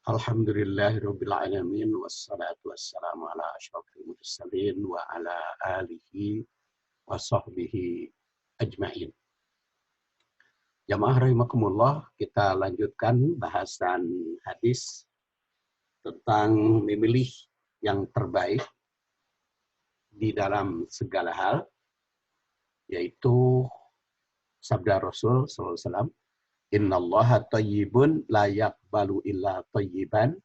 Alhamdulillahirabbil alamin wassalatu wassalamu ala asyrofil mursalin wa ala alihi wa sahbihi ajmain. Jamaah rahimakumullah, kita lanjutkan bahasan hadis tentang memilih yang terbaik di dalam segala hal, yaitu sabda Rasul sallallahu alaihi wasallam, "Innallaha thayyibun la yaqbalu illa thayyiban.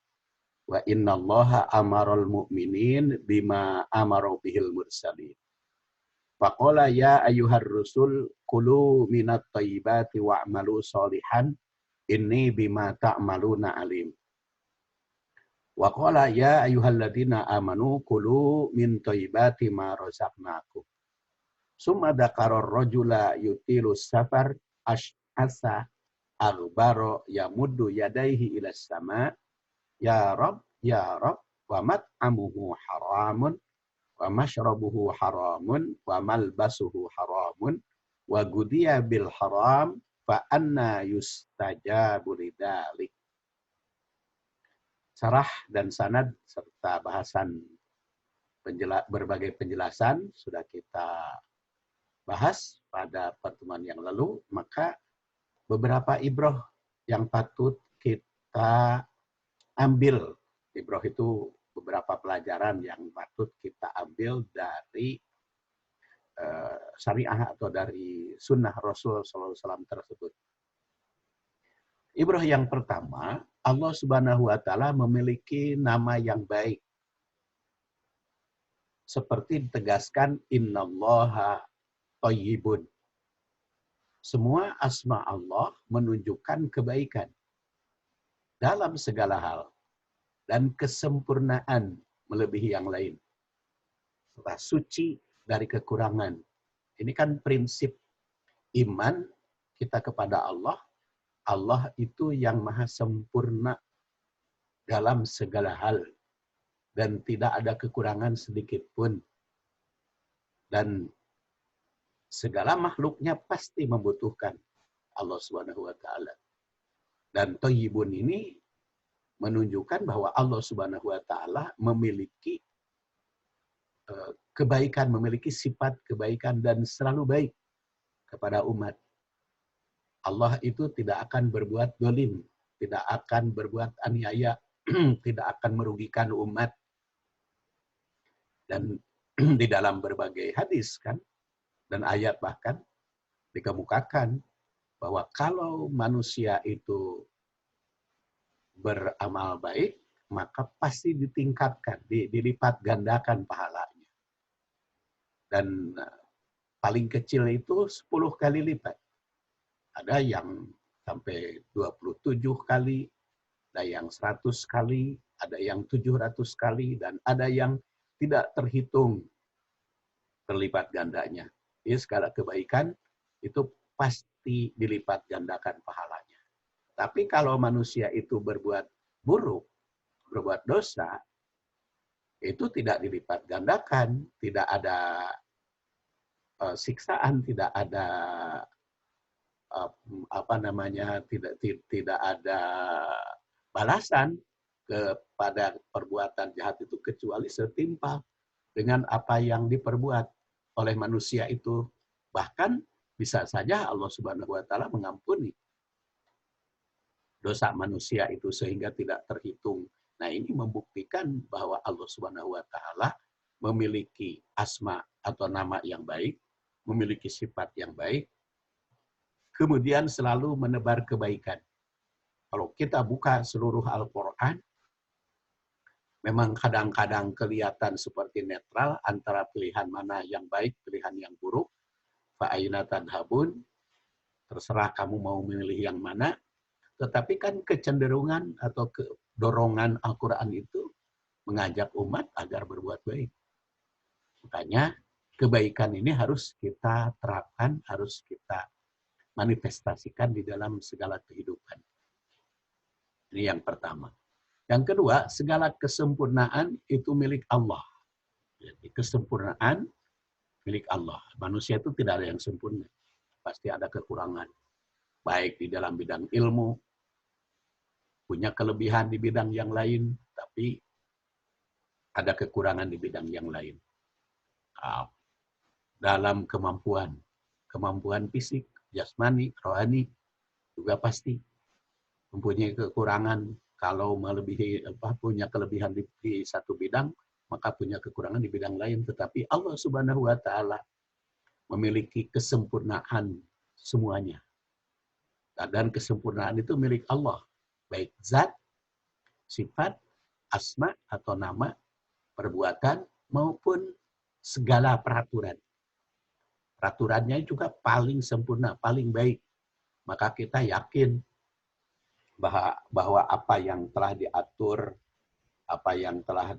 Wa innallaha amaral mu'minin bima amara bihil mursalin. Faqala ya ayyuhar rusul kulu minat thayyibati wa'malu sholihan inni bima ta'maluna alim. Wa qala ya ayyuhalladzina amanu kulu min thayyibati ma razaqnakum." Summa dzakara ar-rajula yutilu safar ash'asa aghbara yamuddu yadayhi ila sama. Ya Rab, wa mat'amuhu haramun, wa mashrabuhu haramun, wa malbasuhu haramun, wa gudiya bil haram, fa anna yustajabu lidzalik. Sarah dan sanad serta bahasan berbagai penjelasan sudah kita bahas pada pertemuan yang lalu, maka beberapa ibrah yang patut kita ambil. Ibrah itu beberapa pelajaran yang patut kita ambil dari syariah atau dari sunnah Rasul SAW tersebut. Ibrah yang pertama, Allah Subhanahu wa Ta'ala memiliki nama yang baik. Seperti ditegaskan, Innallaha thayyibun. Semua asma Allah menunjukkan kebaikan dalam segala hal dan kesempurnaan melebihi yang lain. Serta suci dari kekurangan. Ini kan prinsip iman kita kepada Allah. Allah itu yang maha sempurna dalam segala hal dan tidak ada kekurangan sedikit pun. Dan segala makhluknya pasti membutuhkan Allah Subhanahu wa Ta'ala. Dan thayyibun ini menunjukkan bahwa Allah Subhanahu wa Ta'ala memiliki kebaikan, memiliki sifat kebaikan dan selalu baik kepada umat. Allah itu tidak akan berbuat dolim, tidak akan berbuat aniaya, tidak akan merugikan umat. Dan di dalam berbagai hadis kan dan ayat bahkan dikemukakan bahwa kalau manusia itu beramal baik, maka pasti ditingkatkan, dilipat gandakan pahalanya. Dan paling kecil itu 10 kali lipat. Ada yang sampai 27 kali, ada yang 100 kali, ada yang 700 kali, dan ada yang tidak terhitung terlipat gandanya. Jadi segala kebaikan itu pasti dilipat gandakan pahalanya. Tapi kalau manusia itu berbuat buruk, berbuat dosa, itu tidak dilipat gandakan, tidak ada siksaan, tidak ada tidak ada balasan kepada perbuatan jahat itu kecuali setimpal dengan apa yang diperbuat oleh manusia itu. Bahkan bisa saja Allah Subhanahu wa Ta'ala mengampuni dosa manusia itu sehingga tidak terhitung. Nah, ini membuktikan bahwa Allah Subhanahu wa Ta'ala memiliki asma atau nama yang baik, memiliki sifat yang baik, kemudian selalu menebar kebaikan. Kalau kita buka seluruh Al-Quran, memang kadang-kadang kelihatan seperti netral antara pilihan mana yang baik, pilihan yang buruk. Fa'aina tadhabun, terserah kamu mau memilih yang mana. Tetapi kan kecenderungan atau dorongan Al-Quran itu mengajak umat agar berbuat baik. Makanya kebaikan ini harus kita terapkan, harus kita manifestasikan di dalam segala kehidupan. Ini yang pertama. Yang kedua, segala kesempurnaan itu milik Allah. Jadi kesempurnaan milik Allah. Manusia itu tidak ada yang sempurna. Pasti ada kekurangan. Baik di dalam bidang ilmu, punya kelebihan di bidang yang lain, tapi ada kekurangan di bidang yang lain. Dalam kemampuan fisik, jasmani, rohani, juga pasti mempunyai kekurangan. Kalau melebihi punya kelebihan di satu bidang, maka punya kekurangan di bidang lain. Tetapi Allah Subhanahu wa Ta'ala memiliki kesempurnaan semuanya. Dan kesempurnaan itu milik Allah, baik zat, sifat, asma atau nama, perbuatan, maupun segala peraturan. Peraturannya juga paling sempurna, paling baik. Maka kita yakin bahwa apa yang telah diatur, apa yang telah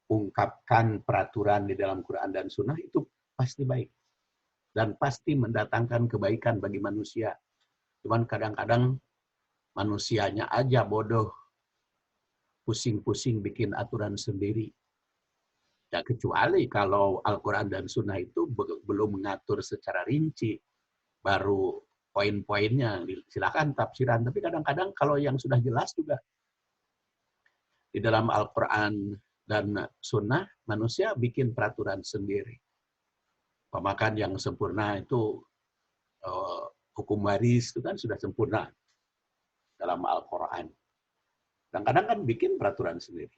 diungkapkan peraturan di dalam Quran dan Sunnah itu pasti baik. Dan pasti mendatangkan kebaikan bagi manusia. Cuman kadang-kadang manusianya aja bodoh, pusing-pusing bikin aturan sendiri. Ya, kecuali kalau Al-Quran dan Sunnah itu belum mengatur secara rinci, baru poin-poinnya, silakan tafsiran. Tapi kadang-kadang kalau yang sudah jelas juga, di dalam Al-Quran dan Sunnah, manusia bikin peraturan sendiri. Pemakan yang sempurna itu, hukum waris itu kan sudah sempurna dalam Al-Quran. Kadang-kadang kan bikin peraturan sendiri.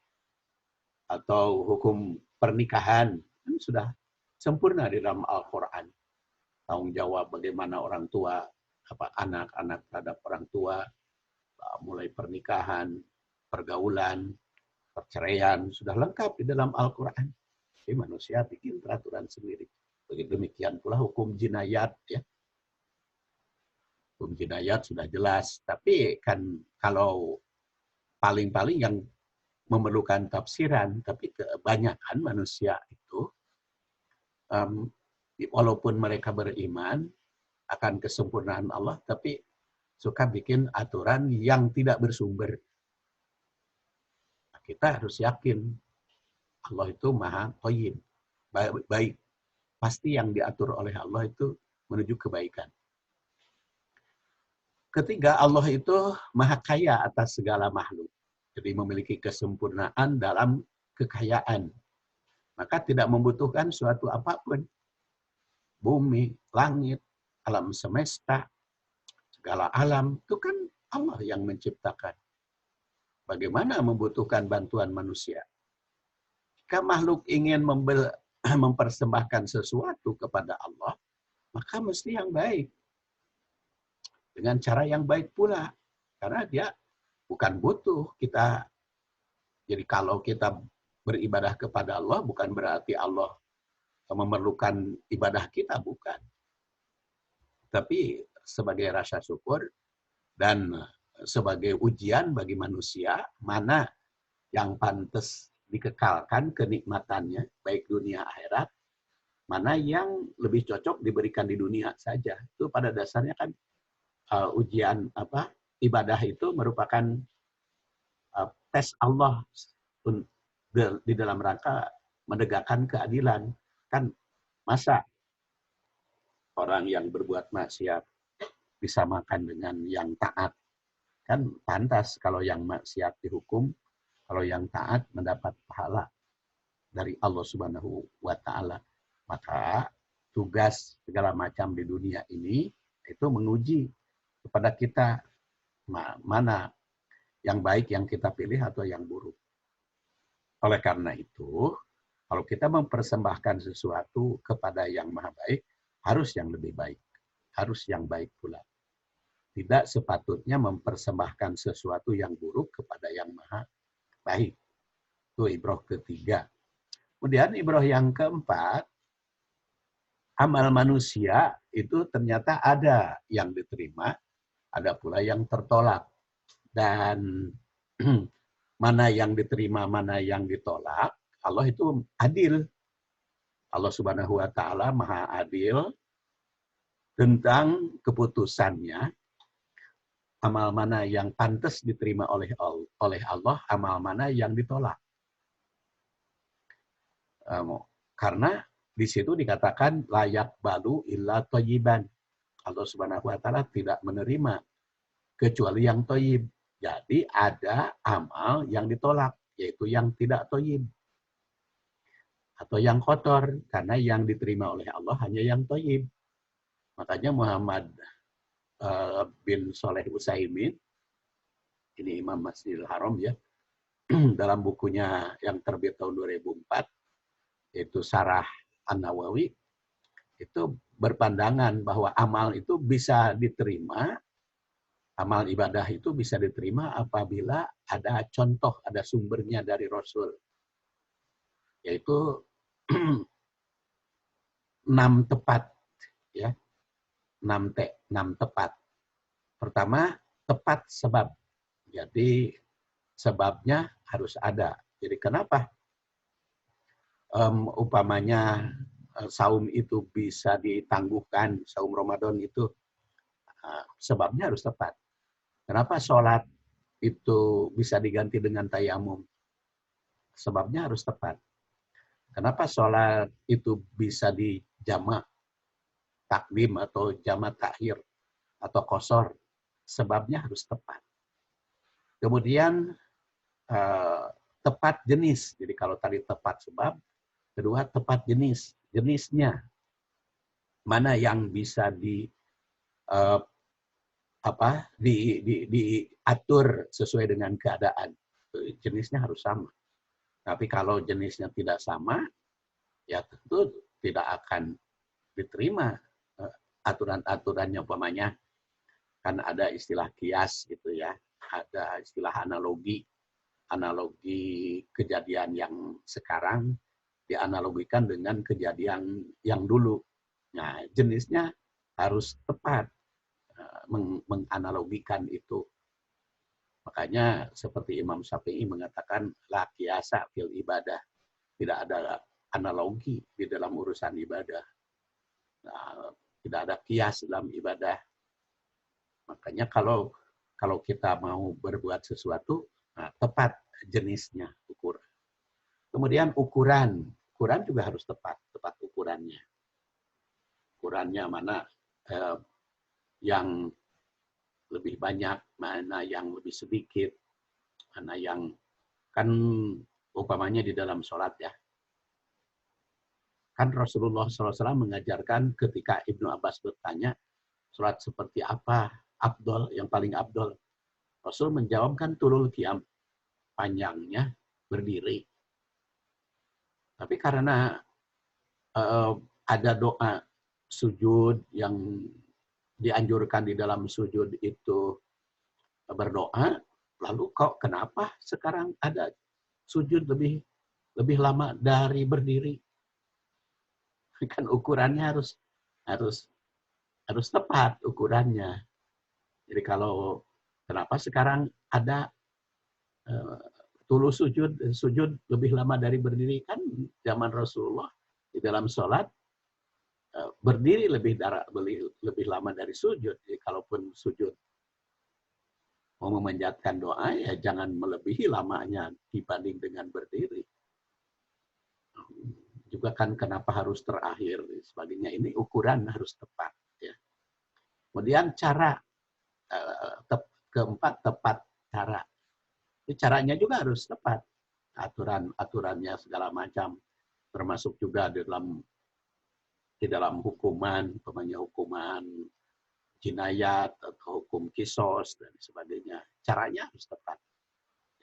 Atau hukum pernikahan kan sudah sempurna di dalam Al-Quran. Tanggung jawab bagaimana orang tua, anak-anak terhadap orang tua, mulai pernikahan, pergaulan, perceraian, sudah lengkap di dalam Al-Quran. Jadi manusia bikin peraturan sendiri. Begitu demikian pula hukum jinayat, ya. Hukum jinayat sudah jelas, tapi kan kalau paling-paling yang memerlukan tafsiran, tapi kebanyakan manusia itu, walaupun mereka beriman akan kesempurnaan Allah, tapi suka bikin aturan yang tidak bersumber. Nah, kita harus yakin Allah itu maha thayyib, baik. Pasti yang diatur oleh Allah itu menuju kebaikan. Ketiga, Allah itu maha kaya atas segala makhluk. Jadi memiliki kesempurnaan dalam kekayaan. Maka tidak membutuhkan suatu apapun. Bumi, langit, alam semesta, segala alam, itu kan Allah yang menciptakan. Bagaimana membutuhkan bantuan manusia? Jika makhluk ingin mempersembahkan sesuatu kepada Allah, maka mesti yang baik. Dengan cara yang baik pula. Karena dia bukan butuh kita. Jadi kalau kita beribadah kepada Allah, bukan berarti Allah memerlukan ibadah kita, bukan. Tapi sebagai rasa syukur dan sebagai ujian bagi manusia, mana yang pantas dikekalkan kenikmatannya, baik dunia akhirat, mana yang lebih cocok diberikan di dunia saja. Itu pada dasarnya kan ujian ibadah itu merupakan tes Allah di dalam rangka menegakkan keadilan. Kan masa orang yang berbuat maksiat disamakan dengan yang taat? Kan pantas kalau yang maksiat dihukum, kalau yang taat mendapat pahala dari Allah Subhanahu wa Ta'ala. Maka tugas segala macam di dunia ini itu menguji kepada kita mana yang baik yang kita pilih atau yang buruk. Oleh karena itu, kalau kita mempersembahkan sesuatu kepada yang maha baik, harus yang lebih baik. Harus yang baik pula. Tidak sepatutnya mempersembahkan sesuatu yang buruk kepada yang maha baik. Itu ibrah ketiga. Kemudian ibrah yang keempat, amal manusia itu ternyata ada yang diterima, ada pula yang tertolak. Dan mana yang diterima, mana yang ditolak, Allah itu adil. Allah Subhanahu wa Ta'ala maha adil tentang keputusannya. Amal mana yang pantas diterima oleh Allah, amal mana yang ditolak. Karena di situ dikatakan layak balu illa thayyiban. Allah Subhanahu wa Ta'ala tidak menerima kecuali yang toyib. Jadi ada amal yang ditolak, yaitu yang tidak toyib atau yang kotor, karena yang diterima oleh Allah hanya yang toyib. Makanya Muhammad bin Soleh Utsaimin, ini Imam Masjidil Haram ya, dalam bukunya yang terbit tahun 2004, yaitu Syarah An-Nawawi, itu berpandangan bahwa amal itu bisa diterima, amal ibadah itu bisa diterima apabila ada contoh, ada sumbernya dari Rasul. Yaitu 6 tepat. Ya, 6 tepat. Pertama, tepat sebab. Jadi, sebabnya harus ada. Jadi, kenapa umpamanya saum itu bisa ditangguhkan, saum Ramadan itu sebabnya harus tepat. Kenapa sholat itu bisa diganti dengan tayamum? Sebabnya harus tepat. Kenapa sholat itu bisa dijamak takdim atau jamak takhir atau qasar? Sebabnya harus tepat. Kemudian tepat jenis. Jadi kalau tadi tepat sebab, kedua tepat jenis. Jenisnya mana yang bisa diatur sesuai dengan keadaan. Jenisnya harus sama. Tapi kalau jenisnya tidak sama, ya tentu tidak akan diterima aturan-aturannya. Umpamanya kan ada istilah kias gitu ya, ada istilah analogi kejadian yang sekarang dianalogikan dengan kejadian yang dulu. Nah, jenisnya harus tepat menganalogikan itu. Makanya seperti Imam Syafi'i mengatakan la qiyasa fil ibadah. Tidak ada analogi di dalam urusan ibadah. Nah, tidak ada kias dalam ibadah. Makanya kalau kita mau berbuat sesuatu, nah, tepat jenisnya, ukuran. Kemudian ukuran juga harus tepat ukurannya. Ukurannya mana yang lebih banyak, mana yang lebih sedikit, mana yang kan umpamanya di dalam sholat ya. Kan Rasulullah SAW mengajarkan ketika Ibnu Abbas bertanya, sholat seperti apa afdol, yang paling afdol? Rasul menjawabkan tulul qiyam, panjangnya berdiri. Tapi karena ada doa sujud yang dianjurkan di dalam sujud itu berdoa, lalu kok kenapa sekarang ada sujud lebih lama dari berdiri? Kan ukurannya harus tepat ukurannya. Jadi kalau kenapa sekarang ada tulus sujud lebih lama dari berdiri, kan zaman Rasulullah di dalam sholat berdiri lebih lama dari sujud. Jadi kalaupun sujud mau memanjatkan doa, ya jangan melebihi lamanya dibanding dengan berdiri. Juga kan kenapa harus terakhir, sebagainya. Ini ukuran harus tepat. Ya. Kemudian cara, keempat tepat cara. Ini caranya juga harus tepat. Aturannya segala macam. Termasuk juga di dalam hukuman, hukuman jinayat atau hukum kisos dan sebagainya. Caranya harus tepat.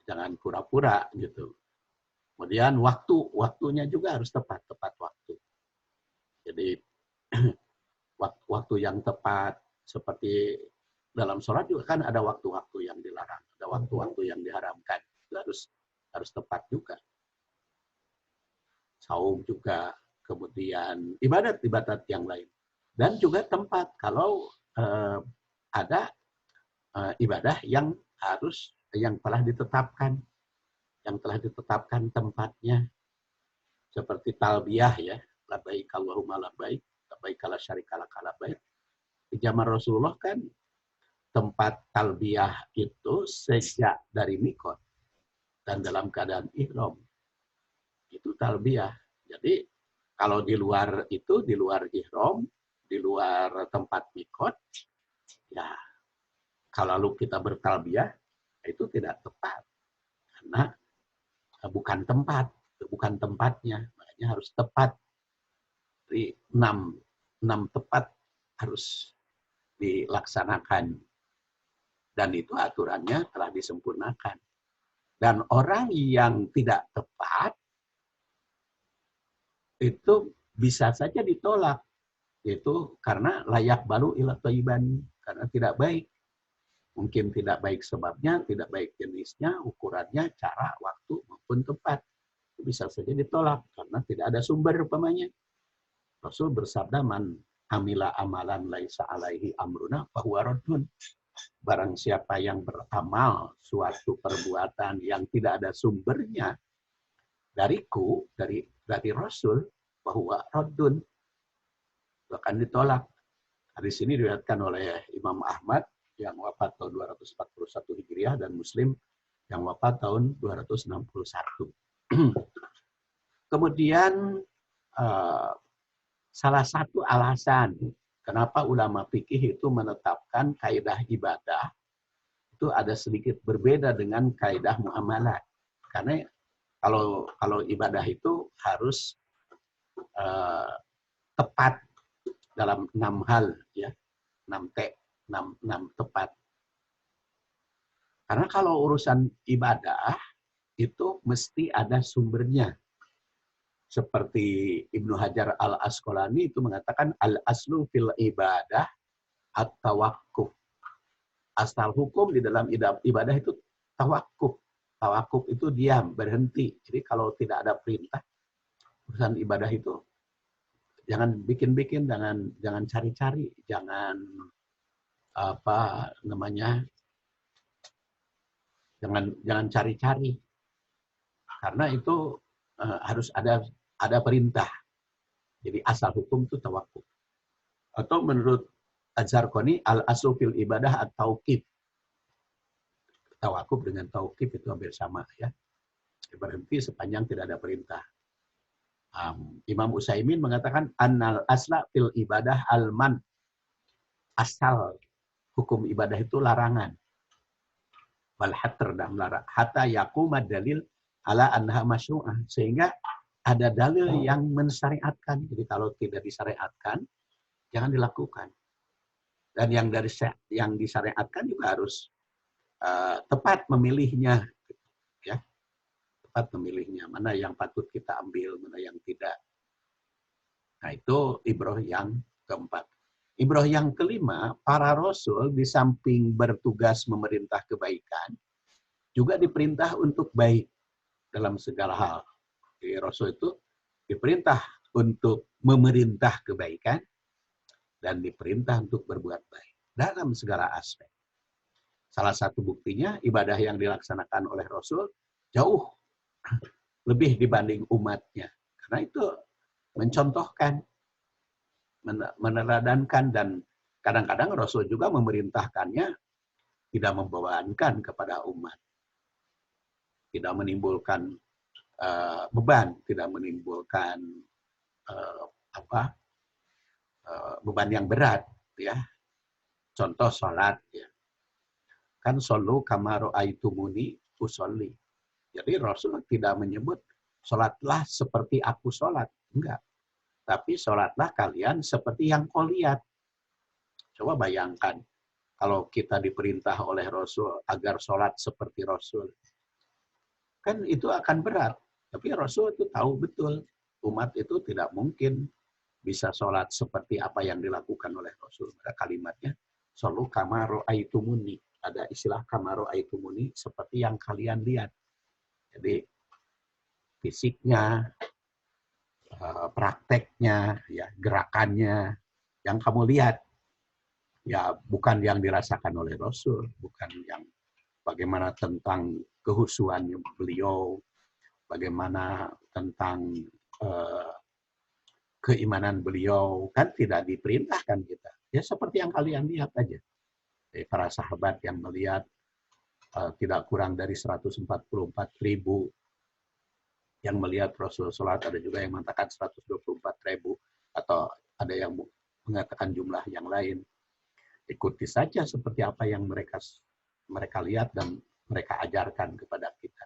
Jangan pura-pura gitu. Kemudian waktunya juga harus tepat waktu. Jadi waktu yang tepat, seperti dalam sholat juga kan ada waktu-waktu yang dilarang, ada waktu-waktu yang diharamkan. Itu harus tepat juga. Saum juga, kemudian ibadat yang lain. Dan juga tempat, kalau ada ibadah yang telah ditetapkan tempatnya, seperti talbiyah ya, labbaik Allahumma labbaik, labbaik la syarika lak labbaik. Di zaman Rasulullah kan tempat talbiyah itu sejak dari mikot dan dalam keadaan ihram. Itu talbiyah. Jadi kalau di luar ihram, di luar tempat mikot, ya Kalau lalu kita bertalbiyah, itu tidak tepat. Karena bukan tempat, bukan tempatnya. Makanya harus tepat. Jadi 6 tepat harus dilaksanakan. Dan itu aturannya telah disempurnakan. Dan orang yang tidak tepat, itu bisa saja ditolak. Yaitu karena layak balu ila thayyiban. Karena tidak baik. Mungkin tidak baik sebabnya, tidak baik jenisnya, ukurannya, cara, waktu, maupun tempat. Bisa saja ditolak karena tidak ada sumber umpamanya. Rasul bersabda, man amila amalan laisa alaihi amruna fahuwa raddun. Barang siapa yang beramal suatu perbuatan yang tidak ada sumbernya dariku, dari Rasul, bahwa raddun, akan ditolak. Hadis ini diriwayatkan oleh Imam Ahmad yang wafat tahun 241 Hijriah dan Muslim yang wafat tahun 261. Kemudian salah satu alasan kenapa ulama fikih itu menetapkan kaidah ibadah itu ada sedikit berbeda dengan kaidah muamalah. Karena kalau ibadah itu harus tepat dalam 6 hal, ya, 6 tepat. Karena kalau urusan ibadah itu mesti ada sumbernya. Seperti Ibnu Hajar al-Asqalani itu mengatakan al-aslu fil ibadah at-tawakkuf. Asal hukum di dalam ibadah itu tawakuf. Tawakuf itu diam, berhenti. Jadi kalau tidak ada perintah, urusan ibadah itu jangan bikin-bikin, jangan cari-cari, jangan jangan cari-cari. Karena itu harus ada perintah. Jadi asal hukum itu tawakuf. Atau menurut Az-Zarqani, al-aslu fil ibadah at-tauqif. Tawakuf dengan tauqif itu hampir sama, ya. Berhenti sepanjang tidak ada perintah. Imam Utsaimin mengatakan annal asla fil ibadah al-man. Asal hukum ibadah itu larangan. Wal hatr dan larang. Hatta yaquma dalil ala anha masyru'ah. Sehingga ada dalil yang mensyariatkan. Jadi kalau tidak disyariatkan, jangan dilakukan. Dan yang disyariatkan juga harus tepat memilihnya, ya, tepat memilihnya, mana yang patut kita ambil, mana yang tidak. Nah, itu ibrah yang keempat. Ibrah yang kelima, para rasul di samping bertugas memerintah kebaikan, juga diperintah untuk baik dalam segala hal. Jadi rasul itu diperintah untuk memerintah kebaikan dan diperintah untuk berbuat baik dalam segala aspek. Salah satu buktinya, ibadah yang dilaksanakan oleh Rasul jauh lebih dibanding umatnya. Karena itu mencontohkan, meneladankan, dan kadang-kadang Rasul juga memerintahkannya tidak membebankan kepada umat. Tidak menimbulkan beban, tidak menimbulkan beban yang berat. Ya. Contoh sholat, ya. Kan solu kama ra'aitumuni usolli. Jadi Rasul tidak menyebut sholatlah seperti aku sholat. Enggak. Tapi sholatlah kalian seperti yang kau lihat. Coba bayangkan kalau kita diperintah oleh Rasul agar sholat seperti Rasul. Kan itu akan berat. Tapi Rasul itu tahu betul umat itu tidak mungkin bisa sholat seperti apa yang dilakukan oleh Rasul. Pada kalimatnya, solu kama ra'aitumuni. Ada istilah kamaro aitumuni, seperti yang kalian lihat. Jadi fisiknya, prakteknya, ya, gerakannya, yang kamu lihat, ya bukan yang dirasakan oleh Rasul, bukan yang bagaimana tentang kehusuannya beliau, bagaimana tentang keimanan beliau, kan tidak diperintahkan kita. Ya seperti yang kalian lihat aja. Para sahabat yang melihat tidak kurang dari 144.000 yang melihat Rasul sholat, ada juga yang mengatakan 124.000 atau ada yang mengatakan jumlah yang lain. ikuti saja seperti apa yang mereka lihat dan mereka ajarkan kepada kita.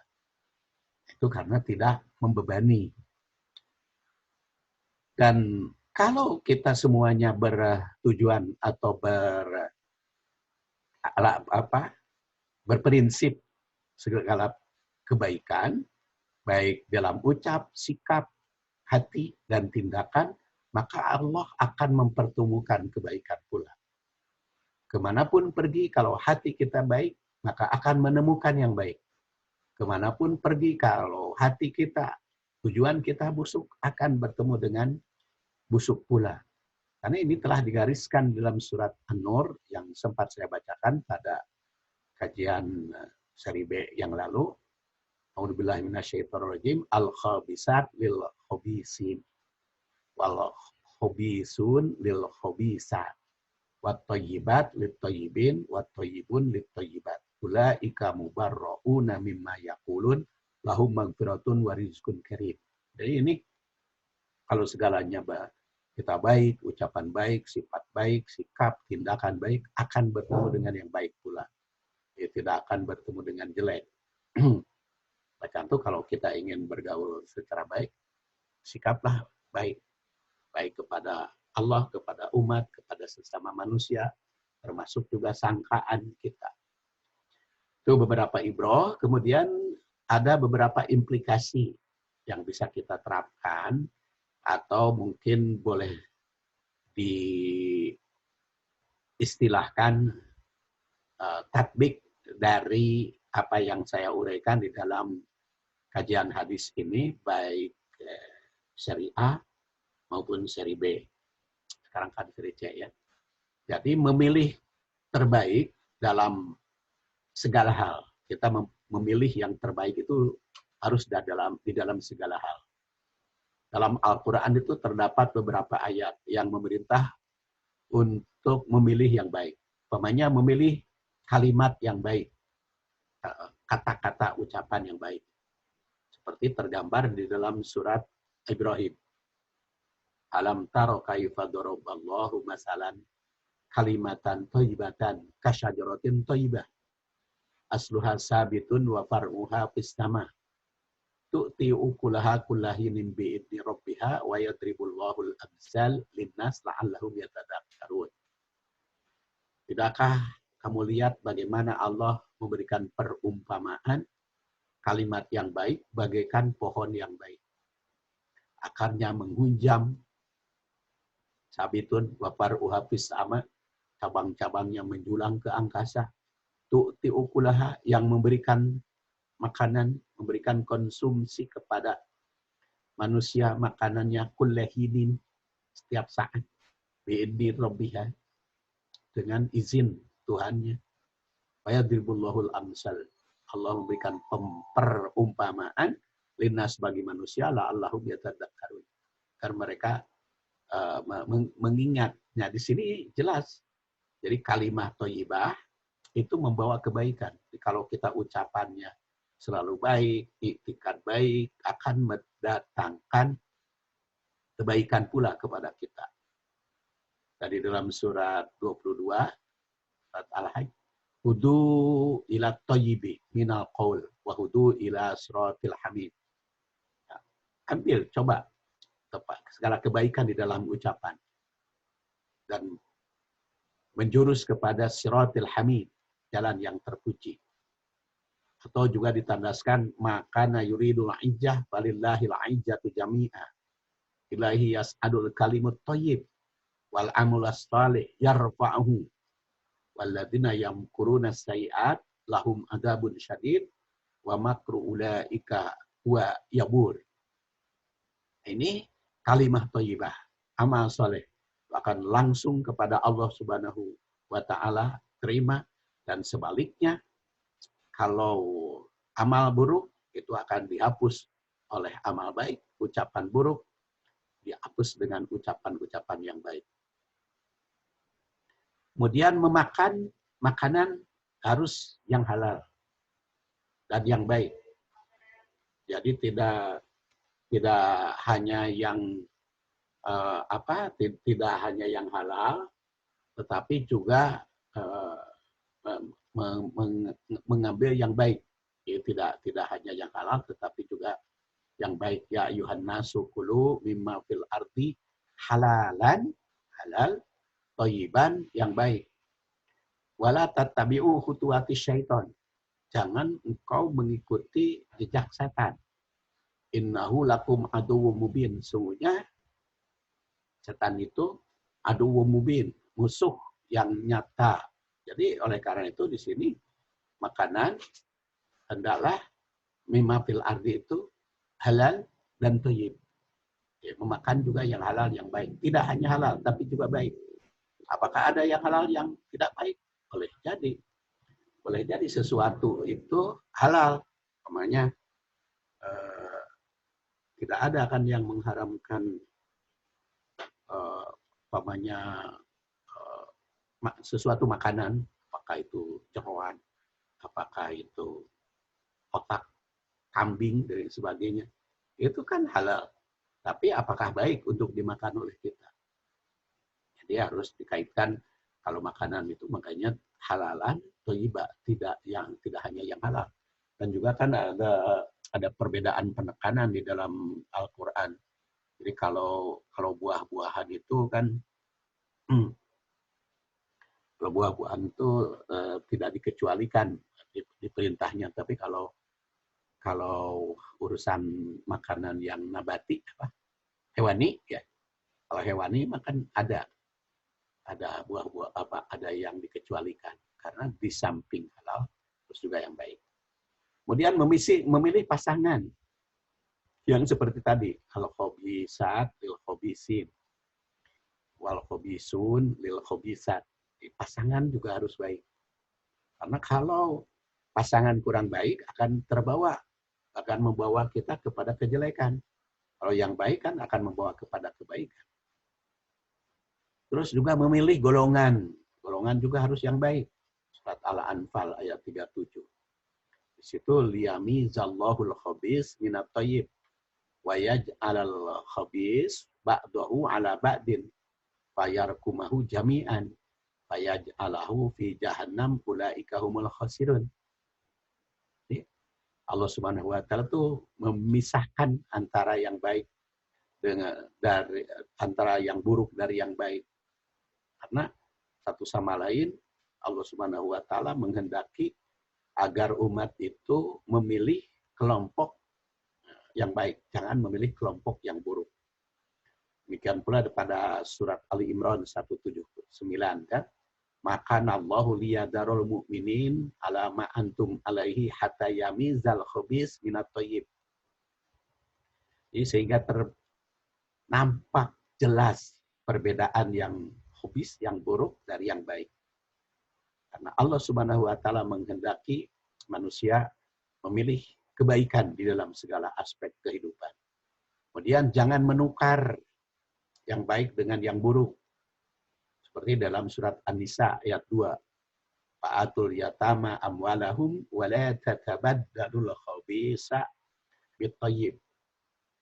Itu karena tidak membebani. Dan kalau kita semuanya bertujuan atau berprinsip segala kebaikan, baik dalam ucap, sikap, hati, dan tindakan, maka Allah akan mempertemukan kebaikan pula. Kemanapun pergi, kalau hati kita baik, maka akan menemukan yang baik. Kemanapun pergi, kalau hati kita, tujuan kita busuk, akan bertemu dengan busuk pula. Karena ini telah digariskan dalam surat An-Nur yang sempat saya bacakan pada kajian seri B yang lalu. A'udzubillahi minasyaitonirrajim. Al-khabisat lil khabisin wal khabisun lil khabisat wat thayyibat lit thayyibin wat thayyibun lit thayyibat. Ulaika mubarrauna mimma yaqulun lahum maghfiratun wa rizqun karim. Jadi ini kalau segalanya kita baik, ucapan baik, sifat baik, sikap, tindakan baik, akan bertemu dengan yang baik pula. Ya, tidak akan bertemu dengan jelek. Maka itu kalau kita ingin bergaul secara baik, sikaplah baik. Baik kepada Allah, kepada umat, kepada sesama manusia, termasuk juga sangkaan kita. Itu beberapa ibroh, kemudian ada beberapa implikasi yang bisa kita terapkan, atau mungkin boleh diistilahkan tatbik dari apa yang saya uraikan di dalam kajian hadis ini, baik seri A maupun seri B. Sekarang kan seri C ya. Jadi memilih terbaik dalam segala hal. Kita memilih yang terbaik itu harus di dalam segala hal. Dalam Al-Quran itu terdapat beberapa ayat yang memerintah untuk memilih yang baik. Umpamanya memilih kalimat yang baik, kata-kata ucapan yang baik. Seperti tergambar di dalam surat Ibrahim. Alam taro kaifa daraballahu masalan kalimatan thayyibatan kasyajaratin thayyibah asluha sabitun wa far'uha fis sama tu'ti ukulaha kullahinin bi'idni rabbiha wa yadribullahu al-amsal linnas la'allahum yatadakkarun. Tidakkah kamu lihat bagaimana Allah memberikan perumpamaan kalimat yang baik bagaikan pohon yang baik. Akarnya menghunjam, sabitun wafar uhafis sama, cabang-cabangnya menjulang ke angkasa. Tu'ti ukulaha yang memberikan makanan, memberikan konsumsi kepada manusia makanannya kullahinin setiap saat. Bi'idni rabbiha dengan izin Tuhannya. Wayadribullahul amsal. Allah memberikan perumpamaan linnas bagi manusia la'allahum yatadakkarun. Agar mereka mengingatnya. Di sini jelas. Jadi kalimat thayyibah itu membawa kebaikan. Jadi kalau kita ucapannya selalu baik, iktikad baik, akan mendatangkan kebaikan pula kepada kita. Tadi dalam surat 22, surat Al-Hajj, hudu ila thayyibi minal qaul wa hudu ila siratil hamid. Ya, ambil, coba segala kebaikan di dalam ucapan dan menjurus kepada siratil hamid, jalan yang terpuji. Atau juga ditandaskan makana yuridul ijjah walillahil ijjatu jami'a ilahi yas'adul kalimut thayyib wal amulas salih yarfa'uhu walladzina yamkuruna sayyi'at lahum adzabun syadid wa makru ulaika huwa yabur. Ini kalimat thayyibah, amal saleh akan langsung kepada Allah Subhanahu wa taala terima, dan sebaliknya kalau amal buruk itu akan dihapus oleh amal baik, ucapan buruk dihapus dengan ucapan-ucapan yang baik. Kemudian memakan makanan harus yang halal dan yang baik. Jadi tidak hanya yang tidak hanya yang halal, tetapi juga mengambil yang baik. Ya, tidak hanya yang halal, tetapi juga yang baik. Ya ayuhan nasu kulu mimma fil ardi halalan, halal, thayyiban, yang baik. Wala tattabi'u khutuwati syaiton. Jangan engkau mengikuti jejak setan. Innahu lakum aduwwum mubin. Sungguhnya setan itu aduwwum mubin, musuh yang nyata. Jadi oleh karena itu di sini makanan hendaklah mimma fil ardi itu halal dan thayyib. Ya, memakan juga yang halal yang baik. Tidak hanya halal tapi juga baik. Apakah ada yang halal yang tidak baik? Boleh jadi. Boleh jadi sesuatu itu halal. Namanya tidak ada kan yang mengharamkan sesuatu makanan, apakah itu jeroan, apakah itu otak kambing dan sebagainya. Itu kan halal. Tapi apakah baik untuk dimakan oleh kita? Jadi harus dikaitkan kalau makanan itu makanya halalan, thayyibah, tidak hanya yang halal. Dan juga kan ada perbedaan penekanan di dalam Al-Qur'an. Jadi kalau buah-buahan itu kan kalau buah-buahan itu tidak dikecualikan di perintahnya, tapi kalau urusan makanan yang nabati hewani ya. Kalau hewani makan ada buah-buah ada yang dikecualikan karena di samping halal terus juga yang baik. Kemudian memilih pasangan yang seperti tadi, al-khabisat lil khabisin wal khabisun lil khabisat. Pasangan juga harus baik. Karena kalau pasangan kurang baik akan membawa kita kepada kejelekan. Kalau yang baik kan akan membawa kepada kebaikan. Terus juga memilih golongan. Golongan juga harus yang baik. Surat Al-Anfal ayat 37. Di situ liyamizallahul khabis minat thayyib wa yaj'alal khabis ba'dahu ala ba'din fayarkumahu jami'an fayaj'alahu fi jahannam ulaika humul khasirun. Allah Subhanahu wa taala tuh memisahkan antara yang baik dari antara yang buruk dari yang baik. Karena satu sama lain Allah Subhanahu wa taala menghendaki agar umat itu memilih kelompok yang baik, jangan memilih kelompok yang buruk. Demikian pula pada surat Ali Imran 179 kan, maka Allahu liyadarul mu'minin ala ma antum alaihi hatta yamizal khabis minat thayyib. Jadi sehingga nampak jelas perbedaan yang khabis, yang buruk dari yang baik. Karena Allah Subhanahu wa taala menghendaki manusia memilih kebaikan di dalam segala aspek kehidupan. Kemudian jangan menukar yang baik dengan yang buruk. Seperti dalam surat An-Nisa ayat 2. Fa'atul yatama amwalahum wa la tatabaddalul khabisa bit-thayyib.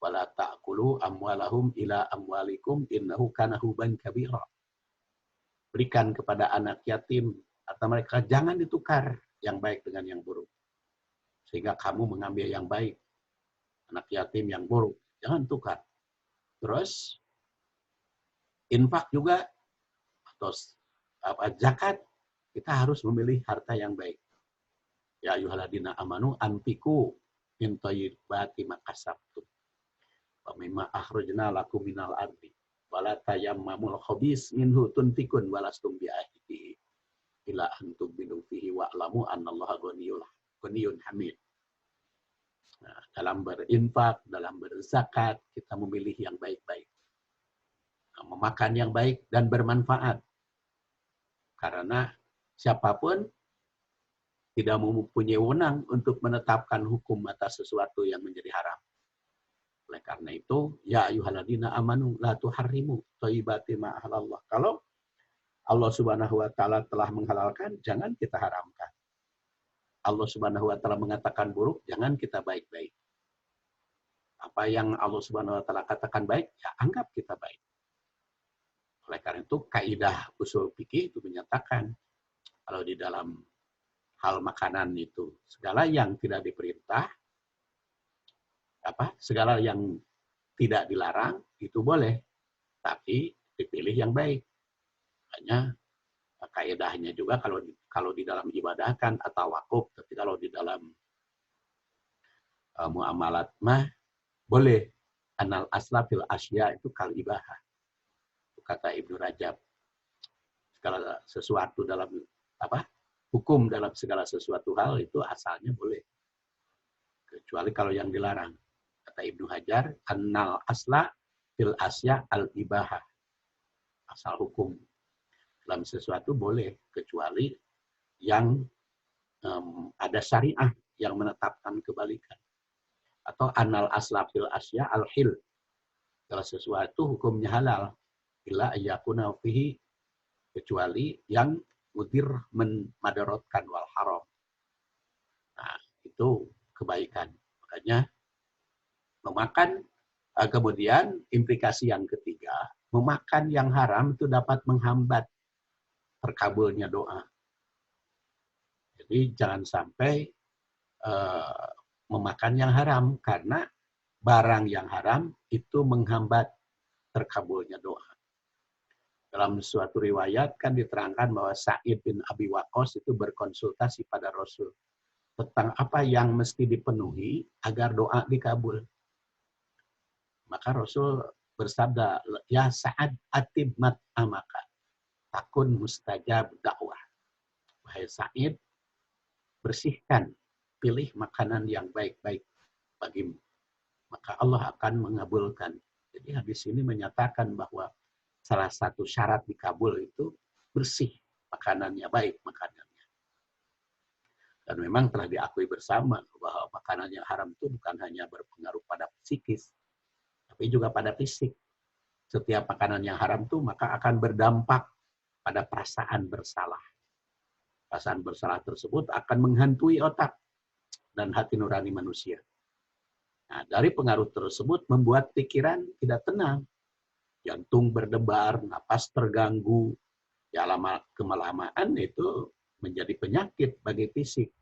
Wa la ta'kulu amwalahum ila amwalikum innahu kana huban kabira. Berikan kepada anak yatim atau mereka jangan ditukar yang baik dengan yang buruk. Sehingga kamu mengambil yang baik. Anak yatim yang buruk. Jangan tukar. Terus, infak juga, atau zakat, kita harus memilih harta yang baik. Ya ayyuhalladzina amanu anfiqu min thayyibati ma kasabtum. Wa mimma akhrajna lakum minal ardi. Wa la tayammamul khabis minhu tunfikun wa lastum bi'ahdihi ila antum binu fihi wa'lamu annallaha ghaniyun hamid. Nah, dalam berinfak, dalam berzakat, kita memilih yang baik-baik. Nah, memakan yang baik dan bermanfaat. Karena siapapun tidak mempunyai wewenang untuk menetapkan hukum atas sesuatu yang menjadi haram. Oleh karena itu, ya ayyuhalladzina amanu la tuharrimu thayyibati ma ahallallah. Kalau Allah Subhanahu wa taala telah menghalalkan, jangan kita haramkan. Allah Subhanahu wa taala mengatakan buruk, jangan kita baik-baik. Apa yang Allah Subhanahu wa taala katakan baik, ya anggap kita baik. Oleh karena itu, kaidah usul fikih itu menyatakan kalau di dalam hal makanan itu segala yang tidak diperintah, segala yang tidak dilarang itu boleh, tapi dipilih yang baik. Makanya kaidahnya juga kalau di dalam ibadah kan atau wakuf, tapi kalau di dalam muamalat mah boleh. Anal asla fil asya itu kal ibahah. Kata Ibnu Rajab. Segala sesuatu dalam hukum dalam segala sesuatu hal itu asalnya boleh. Kecuali kalau yang dilarang. Kata Ibnu Hajar, anal asla fil asya al ibahah. Asal hukum dalam sesuatu boleh, kecuali yang ada syariah yang menetapkan kebalikan. Atau anal asla fil asya al hil. Kalau sesuatu hukumnya halal, illa ayyakuna fihi, kecuali yang mudir madaratkan wal haram. Nah, itu kebaikan. Makanya memakan, kemudian implikasi yang ketiga, memakan yang haram itu dapat menghambat terkabulnya doa. Jadi jangan sampai memakan yang haram, karena barang yang haram itu menghambat terkabulnya doa. Dalam suatu riwayat kan diterangkan bahwa Sa'id bin Abi Waqqas itu berkonsultasi pada Rasul tentang apa yang mesti dipenuhi agar doa dikabul. Maka Rasul bersabda, ya Sa'ad atib mat'amaka, takun mustajab dakwah. Wahai Sa'id, bersihkan, pilih makanan yang baik-baik bagimu, maka Allah akan mengabulkan. Jadi hadis ini menyatakan bahwa salah satu syarat dikabul itu bersih makanannya, baik makanannya. Dan memang telah diakui bersama bahwa makanan yang haram itu bukan hanya berpengaruh pada psikis, tapi juga pada fisik. Setiap makanan yang haram itu maka akan berdampak pada perasaan bersalah. Perasaan bersalah tersebut akan menghantui otak dan hati nurani manusia. Nah, dari pengaruh tersebut membuat pikiran tidak tenang, jantung berdebar, napas terganggu. Ya, lama kelamaan itu menjadi penyakit bagi fisik.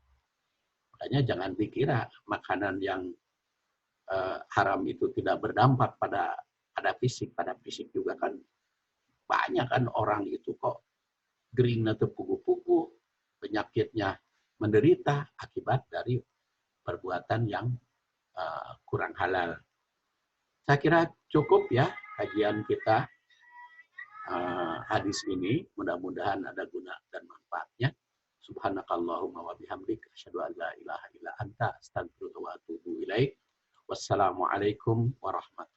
Makanya jangan dikira makanan yang haram itu tidak berdampak pada fisik. Pada fisik juga kan banyak kan orang itu kok gering atau pugu-pugu, penyakitnya menderita akibat dari perbuatan yang kurang halal. Saya kira cukup ya kajian kita hadis ini. Mudah-mudahan ada guna dan manfaatnya. Subhanakallahumma wa bihamdika asyhadu an la ilaha illa anta astaghfiruka wa atubu ilaik. Wassalamualaikum warahmatullahi wabarakatuh.